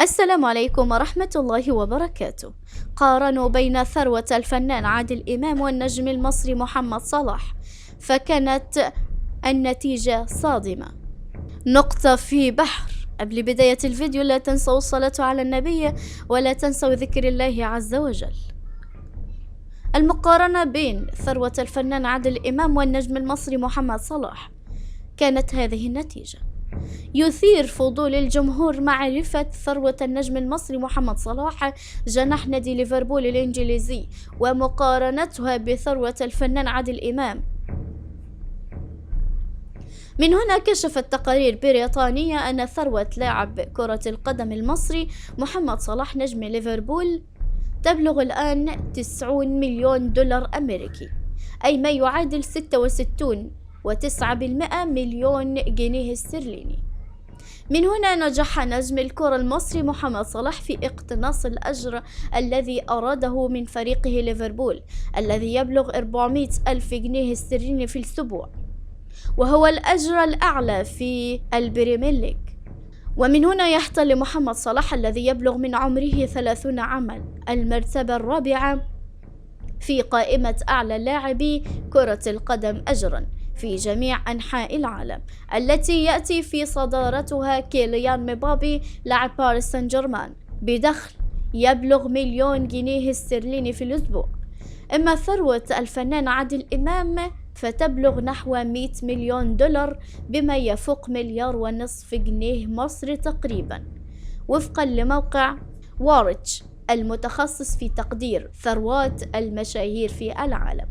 السلام عليكم ورحمة الله وبركاته. قارنوا بين ثروة الفنان عادل إمام والنجم المصري محمد صلاح، فكانت النتيجة صادمة، نقطة في بحر. قبل بداية الفيديو لا تنسوا الصلاة على النبي ولا تنسوا ذكر الله عز وجل. المقارنة بين ثروة الفنان عادل إمام والنجم المصري محمد صلاح كانت هذه النتيجة. يثير فضول الجمهور معرفة ثروة النجم المصري محمد صلاح جناح نادي ليفربول الإنجليزي ومقارنتها بثروة الفنان عادل إمام. من هنا كشفت تقارير بريطانية أن ثروة لاعب كرة القدم المصري محمد صلاح نجم ليفربول تبلغ الآن 90 مليون دولار أمريكي، أي ما يعادل 66.9% مليون جنيه استرليني. من هنا نجح نجم الكرة المصري محمد صلاح في اقتناص الأجر الذي أراده من فريقه ليفربول، الذي يبلغ 400 ألف جنيه استرليني في الأسبوع، وهو الأجر الأعلى في البريمير ليج. ومن هنا يحتل محمد صلاح الذي يبلغ من عمره 30 عاما المرتبة الرابعة في قائمة أعلى لاعبي كرة القدم أجرا في جميع أنحاء العالم، التي يأتي في صدارتها كيليان مبابي لاعب باريس سان جيرمان بدخل يبلغ مليون جنيه استرليني في الأسبوع. أما ثروة الفنان عادل إمام فتبلغ نحو 100 مليون دولار بما يفوق 1.5 مليار جنيه مصري تقريبا، وفقا لموقع وارتش المتخصص في تقدير ثروات المشاهير في العالم.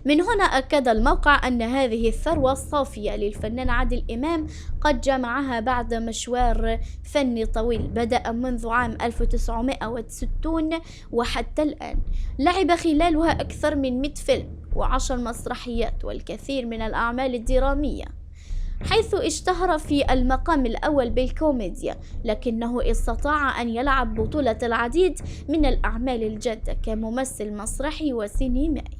من هنا أكد الموقع أن هذه الثروة الصافية للفنان عادل إمام قد جمعها بعد مشوار فني طويل بدأ منذ عام 1960 وحتى الآن. لعب خلالها أكثر من 100 فيلم و10 مسرحيات والكثير من الأعمال الدرامية، حيث اشتهر في المقام الأول بالكوميديا، لكنه استطاع أن يلعب بطولة العديد من الأعمال الجادة كممثل مسرحي وسينمائي.